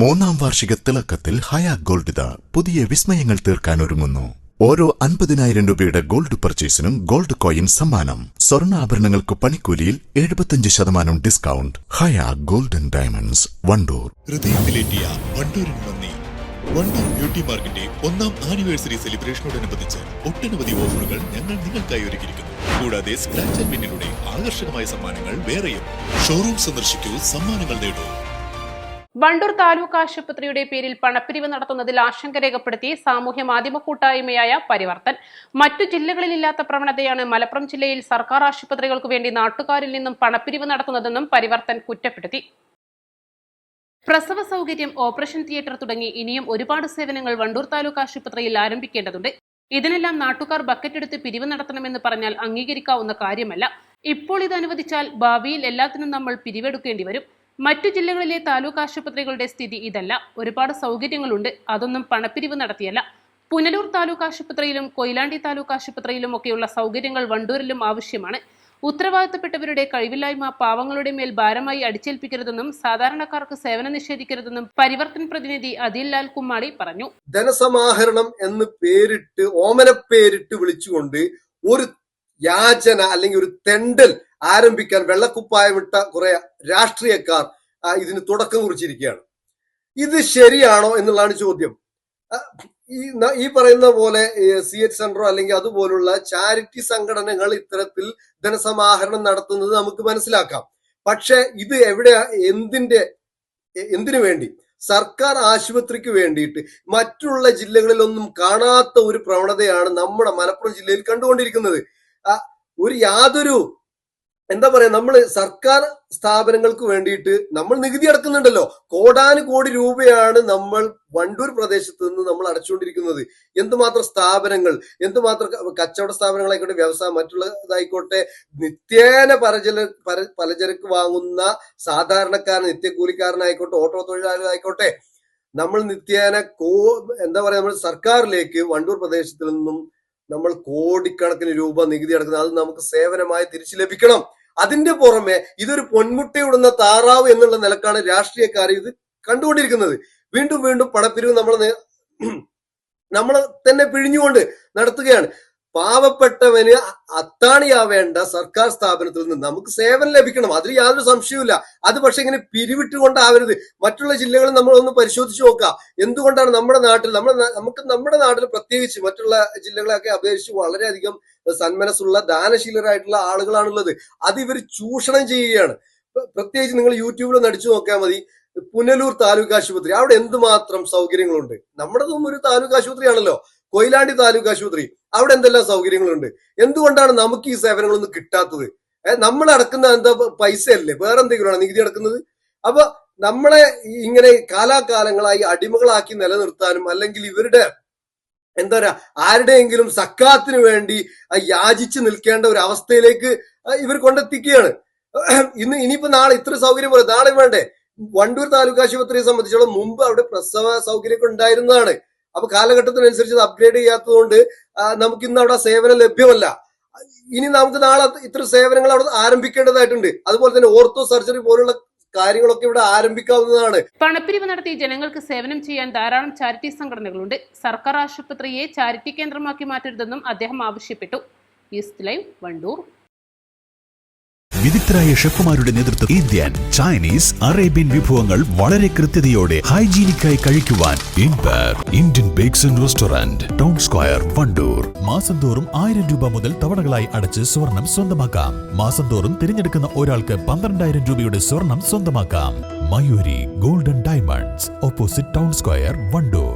മൂന്നാം വാർഷിക തിളക്കത്തിൽ ഹയ ഗോൾഡ് പുതിയ വിസ്മയങ്ങൾ തീർക്കാൻ ഒരുങ്ങുന്നു. ഓരോ 50,000 രൂപയുടെ ഗോൾഡ് പർച്ചേസിനും ഗോൾഡ് കോയിൻ സമ്മാനം. സ്വർണ്ണാഭരണങ്ങൾക്ക് പണിക്കൂലിയിൽ 75% ഡിസ്കൗണ്ട്. ഹയ ഗോൾഡൻ ഡയമണ്ട്സ്, വണ്ടൂർ. ഹൃദയത്തിലേറ്റിയ വണ്ടൂരിന് നന്ദി. വണ്ടൂർ ബ്യൂട്ടി മാർക്കിന്റെ 1ാം ആനിവേഴ്സറി സെലിബ്രേഷനോടനുബന്ധിച്ച് ഒട്ടനവധി ഓഫറുകൾ ഞങ്ങൾ നിങ്ങൾക്കായി ഒരുക്കിയിരിക്കുന്നു. കൂടാതെ സ്ക്രാച്ച് ആൻഡ് വിന്നിലൂടെ ആകർഷകമായ സമ്മാനങ്ങൾ വേറെയും. ഷോറൂം സന്ദർശിക്കൂ, സമ്മാനങ്ങൾ നേടൂ. വണ്ടൂർ താലൂക്ക് ആശുപത്രിയുടെ പേരിൽ പണപ്പിരിവ് നടത്തുന്നതിൽ ആശങ്ക രേഖപ്പെടുത്തി സാമൂഹ്യ മാധ്യമ കൂട്ടായ്മയായ പരിവർത്തൻ. മറ്റു ജില്ലകളിലില്ലാത്ത പ്രവണതയാണ് മലപ്പുറം ജില്ലയിൽ സർക്കാർ ആശുപത്രികൾക്കു വേണ്ടി നാട്ടുകാരിൽ നിന്നും പണപ്പിരിവ് നടത്തുന്നതെന്നും പരിവർത്തൻ കുറ്റപ്പെടുത്തി. പ്രസവ സൗകര്യം, ഓപ്പറേഷൻ തിയേറ്റർ തുടങ്ങി ഇനിയും ഒരുപാട് സേവനങ്ങൾ വണ്ടൂർ താലൂക്ക് ആശുപത്രിയിൽ ആരംഭിക്കേണ്ടതുണ്ട്. ഇതിനെല്ലാം നാട്ടുകാർ ബക്കറ്റെടുത്ത് പിരിവ് നടത്തണമെന്ന് പറഞ്ഞാൽ അംഗീകരിക്കാവുന്ന കാര്യമല്ല. ഇപ്പോൾ ഇത് അനുവദിച്ചാൽ ഭാവിയിൽ എല്ലാത്തിനും നമ്മൾ പിരിവെടുക്കേണ്ടി വരും. മറ്റു ജില്ലകളിലെ താലൂക്ക് ആശുപത്രികളുടെ സ്ഥിതി ഇതല്ല. ഒരുപാട് സൗകര്യങ്ങളുണ്ട്, അതൊന്നും പണപ്പിരിവ് നടത്തിയല്ല. പുനലൂർ താലൂക്ക് ആശുപത്രിയിലും കൊയിലാണ്ടി താലൂക്ക് ആശുപത്രിയിലും ഒക്കെയുള്ള സൗകര്യങ്ങൾ വണ്ടൂരിലും ആവശ്യമാണ്. ഉത്തരവാദിത്തപ്പെട്ടവരുടെ കഴിവില്ലായ്മ പാവങ്ങളുടെ മേൽ ഭാരമായി അടിച്ചേൽപ്പിക്കരുതെന്നും സാധാരണക്കാർക്ക് സേവനം നിഷേധിക്കരുതെന്നും പരിവർത്തൻ പ്രതിനിധി അദിൽ ലാൽ കുമ്മാടി പറഞ്ഞു. ധനസമാഹരണം എന്ന് പേരിട്ട്, ഓമനപ്പേരിട്ട് വിളിച്ചുകൊണ്ട് ഒരു യാചന അല്ലെങ്കിൽ ഒരു തെണ്ടൽ ആരംഭിക്കാൻ വെള്ളക്കുപ്പായമിട്ട കുറെ രാഷ്ട്രീയക്കാർ ഇതിന് തുടക്കം കുറിച്ചിരിക്കുകയാണ്. ഇത് ശരിയാണോ എന്നുള്ളതാണ് ചോദ്യം. ഈ പറയുന്ന പോലെ CH സെന്ററോ അല്ലെങ്കിൽ അതുപോലുള്ള ചാരിറ്റി സംഘടനകൾ ഇത്തരത്തിൽ ധനസമാഹരണം നടത്തുന്നത് നമുക്ക് മനസ്സിലാക്കാം. പക്ഷെ ഇത് എവിടെയാ, എന്തിനു വേണ്ടി? സർക്കാർ ആശുപത്രിക്ക് വേണ്ടിയിട്ട് മറ്റുള്ള ജില്ലകളിലൊന്നും കാണാത്ത ഒരു പ്രവണതയാണ് നമ്മുടെ മലപ്പുറം ജില്ലയിൽ കണ്ടുകൊണ്ടിരിക്കുന്നത്. യാതൊരു നമ്മൾ സർക്കാർ സ്ഥാപനങ്ങൾക്ക് വേണ്ടിയിട്ട് നമ്മൾ നികുതി അടക്കുന്നുണ്ടല്ലോ. കോടാനുകോടി രൂപയാണ് നമ്മൾ വണ്ടൂർ പ്രദേശത്ത് നിന്ന് നമ്മൾ അടച്ചുകൊണ്ടിരിക്കുന്നത്. എന്തുമാത്രം സ്ഥാപനങ്ങൾ, എന്തുമാത്രം കച്ചവട സ്ഥാപനങ്ങളായിക്കോട്ടെ, വ്യവസായം മറ്റുള്ളതായിക്കോട്ടെ, നിത്യേന പലചരക്ക് വാങ്ങുന്ന സാധാരണക്കാരൻ, നിത്യക്കൂലിക്കാരനായിക്കോട്ടെ, ഓട്ടോ തൊഴിലാളികളായിക്കോട്ടെ, നമ്മൾ നിത്യേന നമ്മൾ സർക്കാരിലേക്ക് വണ്ടൂർ പ്രദേശത്തിൽ നിന്നും നമ്മൾ കോടിക്കണക്കിന് രൂപ നികുതി അടക്കുന്നത്. അത് നമുക്ക് സേവനമായി തിരിച്ചു ലഭിക്കണം. അതിന്റെ പുറമെ ഇതൊരു പൊന്മുട്ടയിടുന്ന താറാവ് എന്നുള്ള നിലക്കാണ് രാഷ്ട്രീയക്കാർ ഇത് കണ്ടുകൊണ്ടിരിക്കുന്നത്. വീണ്ടും വീണ്ടും പണപ്പിരിവ് നമ്മൾ തന്നെ പിഴിഞ്ഞുകൊണ്ട് നടത്തുകയാണ്. പാവപ്പെട്ടവന് അത്താണിയാവേണ്ട സർക്കാർ സ്ഥാപനത്തിൽ നിന്ന് നമുക്ക് സേവനം ലഭിക്കണം, അതിൽ യാതൊരു സംശയവുമില്ല. അത് പക്ഷെ ഇങ്ങനെ പിരിവിട്ടുകൊണ്ടാവരുത്. മറ്റുള്ള ജില്ലകളിൽ നമ്മളൊന്ന് പരിശോധിച്ച് നോക്കാം. എന്തുകൊണ്ടാണ് നമ്മുടെ നാട്ടിൽ പ്രത്യേകിച്ച് മറ്റുള്ള ജില്ലകളെയൊക്കെ അപേക്ഷിച്ച് വളരെയധികം സന്മനസ്സുള്ള ദാനശീലരായിട്ടുള്ള ആളുകളാണുള്ളത്. അത് ഇവർ ചൂഷണം ചെയ്യുകയാണ്. പ്രത്യേകിച്ച് നിങ്ങൾ യൂട്യൂബിൽ അടിച്ചു നോക്കിയാൽ മതി. പുനലൂർ താലൂക്ക് ആശുപത്രി, അവിടെ എന്തുമാത്രം സൗകര്യങ്ങളുണ്ട്. നമ്മുടെതും ഒരു താലൂക്ക് ആശുപത്രിയാണല്ലോ. കൊയിലാണ്ടി താലൂക്ക് ആശുപത്രി, അവിടെ എന്തെല്ലാം സൗകര്യങ്ങളുണ്ട്. എന്തുകൊണ്ടാണ് നമുക്ക് ഈ സേവനങ്ങളൊന്നും കിട്ടാത്തത്? നമ്മൾ അടക്കുന്ന പൈസ അല്ലേ, വേറെ എന്തെങ്കിലുമാണ് നികുതി അടക്കുന്നത്? അപ്പൊ നമ്മളെ ഇങ്ങനെ കാലാകാലങ്ങളായി അടിമകളാക്കി നിലനിർത്താനും അല്ലെങ്കിൽ ഇവരുടെ ആരുടെയെങ്കിലും സക്കാത്തിന് വേണ്ടി യാചിച്ചു നിൽക്കേണ്ട ഒരു അവസ്ഥയിലേക്ക് ഇവർ കൊണ്ടെത്തിക്കുകയാണ്. ഇനിയിപ്പോ നാളെ ഇത്ര സൗകര്യം പോലെ നാളെ വേണ്ടേ? വണ്ടൂർ താലൂക്ക് ആശുപത്രിയെ സംബന്ധിച്ചോളം മുമ്പ് അവിടെ പ്രസവ സൗകര്യമൊക്കെ ഉണ്ടായിരുന്നതാണ്. അപ്പൊ കാലഘട്ടത്തിനനുസരിച്ച് അത് അപ്ഗ്രേഡ് ചെയ്യാത്തതുകൊണ്ട് നമുക്ക് ഇന്ന് അവിടെ സേവനം ലഭ്യമല്ല. ഇനി നമുക്ക് നാളെ ഇത്ര സേവനങ്ങൾ അവിടെ ആരംഭിക്കേണ്ടതായിട്ടുണ്ട്. അതുപോലെ തന്നെ ഓർത്തോ സർജറി പോലുള്ള കാര്യങ്ങളൊക്കെ ഇവിടെ ആരംഭിക്കാവുന്നതാണ്. പണപ്പിരിവ് നടത്തി ജനങ്ങൾക്ക് സേവനം ചെയ്യാൻ ധാരാളം ചാരിറ്റി സംഘടനകളുണ്ട്. സർക്കാർ ആശുപത്രിയെ ചാരിറ്റി കേന്ദ്രമാക്കി മാറ്റരുതെന്നും അദ്ദേഹം ആവശ്യപ്പെട്ടു. East live, Wandoor. വിദഗ്ധരായ ഷെഫുമാരുടെ നേതൃത്വത്തിൽ ഇന്ത്യൻ, ചൈനീസ്, അറേബ്യൻ വിഭവങ്ങൾ വളരെ കൃത്യതയോടെ ഹൈജീനിക്കായി കഴിക്കുവാൻ Indian bakes and restaurant, town square, Wandoor. മാസം തോറും 1000 രൂപ മുതൽ തവണകളായി അടച്ച് സ്വർണം സ്വന്തമാക്കാം. മാസം തോറും തിരഞ്ഞെടുക്കുന്ന ഒരാൾക്ക് 12,000 രൂപയുടെ സ്വർണം സ്വന്തമാക്കാം. Mayuri golden diamonds, opposite town square, Wandoor.